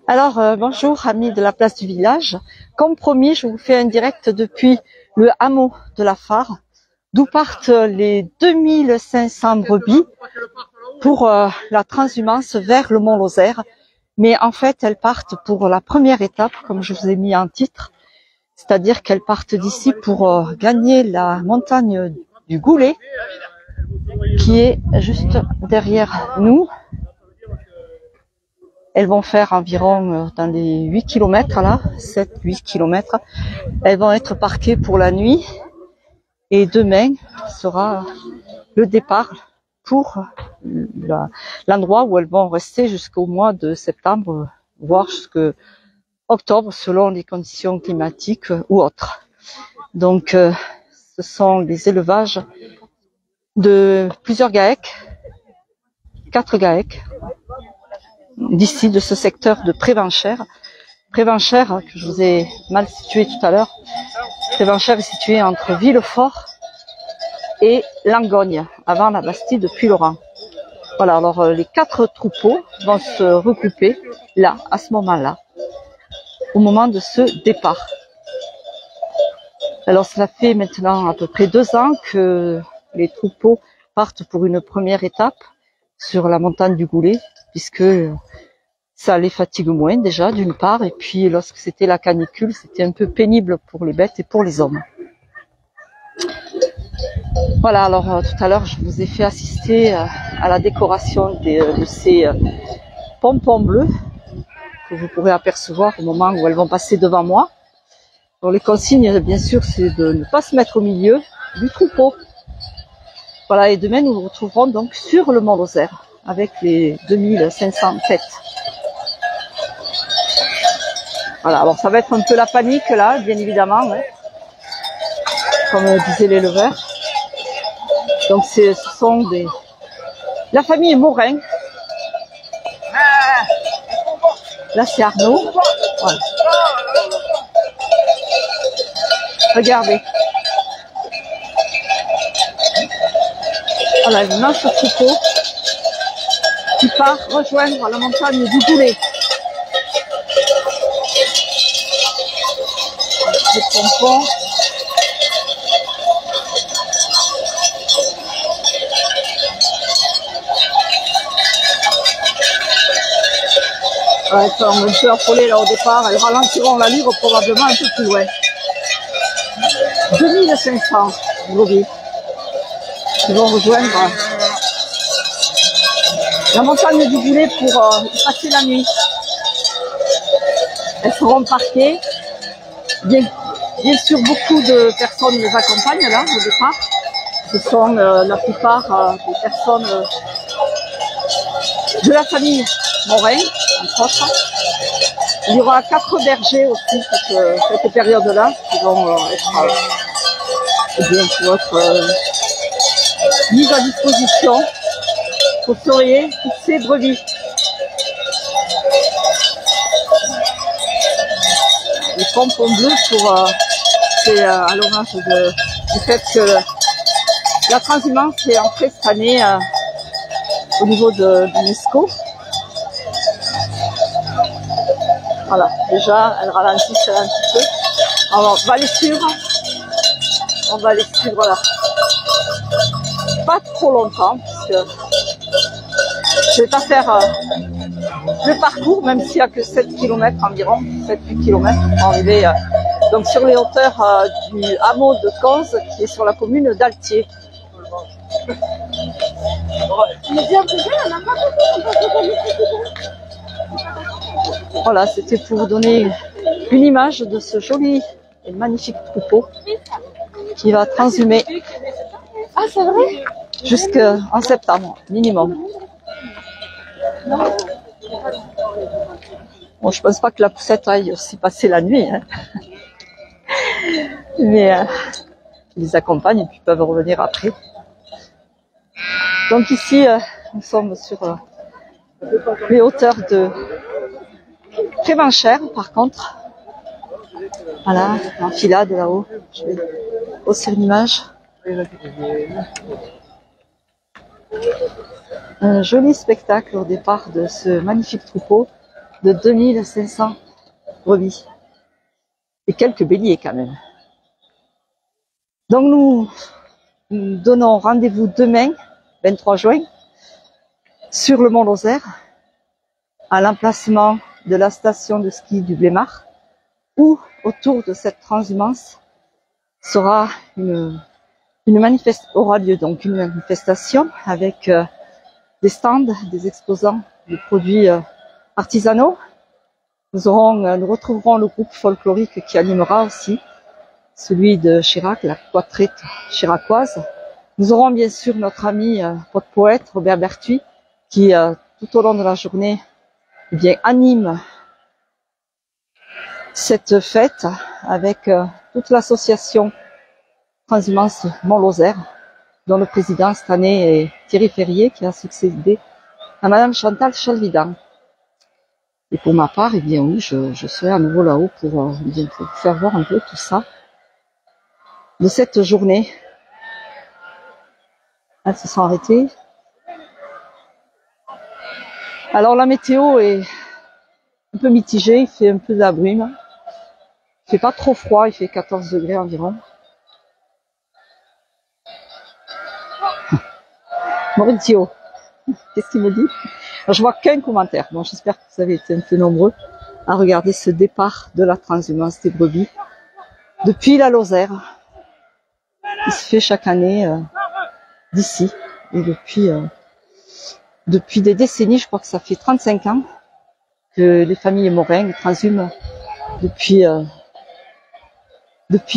Alors, bonjour amis de la place du village. Comme promis, je vous fais un direct depuis le hameau de la Fare, d'où partent les 2500 brebis pour la transhumance vers le Mont Lozère. Mais en fait, elles partent pour la première étape, comme je vous ai mis en titre, c'est-à-dire qu'elles partent d'ici pour gagner la montagne du Goulet, qui est juste derrière nous. Elles vont faire environ dans les 8 km là, 7-8 km. Elles vont être parquées pour la nuit et demain sera le départ pour l'endroit où elles vont rester jusqu'au mois de septembre, voire jusqu'au octobre selon les conditions climatiques ou autres. Donc ce sont des élevages de plusieurs GAEC, 4 GAEC, d'ici de ce secteur de Prévenchères. Prévenchères, que je vous ai mal situé tout à l'heure. Prévenchères est situé entre Villefort et Langogne, avant la Bastille de Puylaurens. Voilà, alors les 4 troupeaux vont se regrouper là, à ce moment-là, au moment de ce départ. Alors cela fait maintenant à peu près 2 ans que les troupeaux partent pour une première étape sur la montagne du Goulet, puisque ça les fatigue moins déjà d'une part, et puis lorsque c'était la canicule, c'était un peu pénible pour les bêtes et pour les hommes. Voilà, alors tout à l'heure je vous ai fait assister à la décoration de ces pompons bleus que vous pourrez apercevoir au moment où elles vont passer devant moi. Alors les consignes bien sûr c'est de ne pas se mettre au milieu du troupeau. Voilà, et demain nous nous retrouverons donc sur le Mont Lozère avec les 2500 têtes. Voilà, alors ça va être un peu la panique là, bien évidemment, ouais, comme disait l'éleveur. Donc ce sont la famille Morin. Là c'est Arnaud. Voilà. Regardez. Voilà, l'immense troupeau qui part rejoindre la montagne du Goulet. Les pompons. Ouais, elles sont un peu affolées là au départ, elles ralentiront l'allure probablement un peu plus loin. 2500 brebis qui vont rejoindre la montagne du Goulet pour passer la nuit. Elles seront parquées. Bien sûr, beaucoup de personnes les accompagnent là au départ. Ce sont la plupart des personnes de la famille Morin, entre autres. Il y aura 4 bergers aussi cette période-là qui vont être pour être mis à disposition pour surveiller toutes ces brebis. Les pompons bleus c'est à l'hommage du fait que la transhumance est entrée cette année au niveau de l'UNESCO. Voilà, déjà elles ralentissent un petit peu. Alors on va les suivre. On va les suivre là. Pas trop longtemps, parce que je vais pas faire le parcours, même s'il n'y a que 7 km environ, 7-8 km pour arriver donc sur les hauteurs du hameau de Conze, qui est sur la commune d'Altier. Voilà, c'était pour vous donner une image de ce joli et magnifique troupeau qui va transhumer jusqu'en septembre minimum. Bon, je pense pas que la poussette aille aussi passer la nuit, hein. Mais ils les accompagnent et puis peuvent revenir après. Donc ici, nous sommes sur les hauteurs de Prévenchères, par contre. Voilà, l'enfilade là-haut. Je vais hausser l'image. Un joli spectacle au départ de ce magnifique troupeau de 2500 brebis. Et quelques béliers quand même. Donc nous donnons rendez-vous demain, 23 juin, sur le Mont Lozère, à l'emplacement de la station de ski du Blémard, où autour de cette transhumance aura lieu donc une manifestation avec des stands, des exposants de produits artisanaux. Nous retrouverons le groupe folklorique qui animera aussi, celui de Chirac, la quatrette chiracoise. Nous aurons bien sûr notre ami poète Robert Berthuis qui tout au long de la journée anime cette fête avec toute l'association Transhumance Mont-Lozère, dont le président cette année est Thierry Ferrier, qui a succédé à Madame Chantal Chalvidan. Et pour ma part, oui, je serai à nouveau là-haut pour vous faire voir un peu tout ça de cette journée. Elles se sont arrêtées. Alors la météo est un peu mitigée, il fait un peu de la brume. Il fait pas trop froid, il fait 14 degrés environ. Maurizio, qu'est-ce qu'il me dit? Alors, je vois qu'un commentaire. Bon, j'espère que vous avez été un peu nombreux à regarder ce départ de la transhumance des brebis depuis la Lozère. Il se fait chaque année d'ici. Et depuis des décennies, je crois que ça fait 35 ans que les familles Morin transhument depuis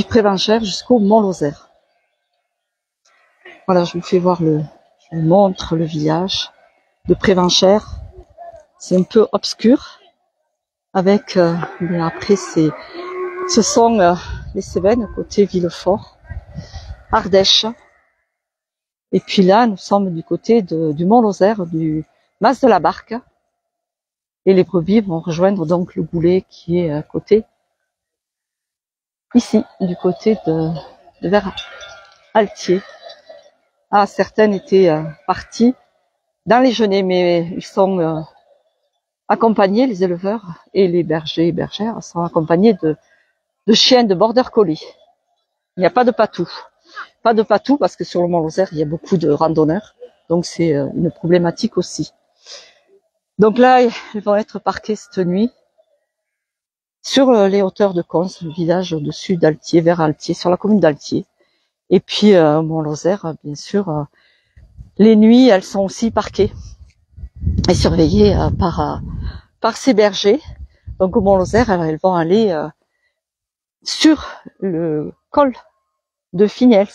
Prévenchères jusqu'au Mont Lozère. Voilà, je vous montre le village de Prévenchères. C'est un peu obscur avec après ce sont les Cévennes côté Villefort, Ardèche. Et puis là, nous sommes du côté du Mont Lozère, du Mas de la Barque. Et les brebis vont rejoindre donc le goulet qui est à côté, ici, du côté de vers Altier. Ah, certaines étaient parties dans les genêts, mais ils sont accompagnés, les éleveurs et les bergers et bergères sont accompagnés de chiens de border collie. Il n'y a pas de patou. Pas de patou parce que sur le Mont Lozère, il y a beaucoup de randonneurs. Donc c'est une problématique aussi. Donc là, ils vont être parqués cette nuit sur les hauteurs de Cons, le village au-dessus d'Altier, vers Altier, sur la commune d'Altier. Et puis au Mont Lozère, bien sûr, les nuits, elles sont aussi parquées et surveillées par ces bergers. Donc au Mont Lozère, elles vont aller sur le col de Finiels,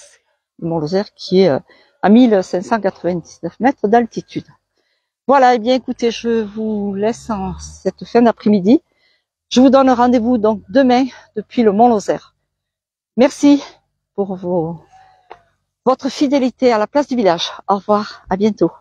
le Mont Lozère qui est à 1599 mètres d'altitude. Voilà, et bien écoutez, je vous laisse en cette fin d'après-midi. Je vous donne rendez-vous donc demain depuis le Mont Lozère. Merci pour votre fidélité à la place du village. Au revoir, à bientôt.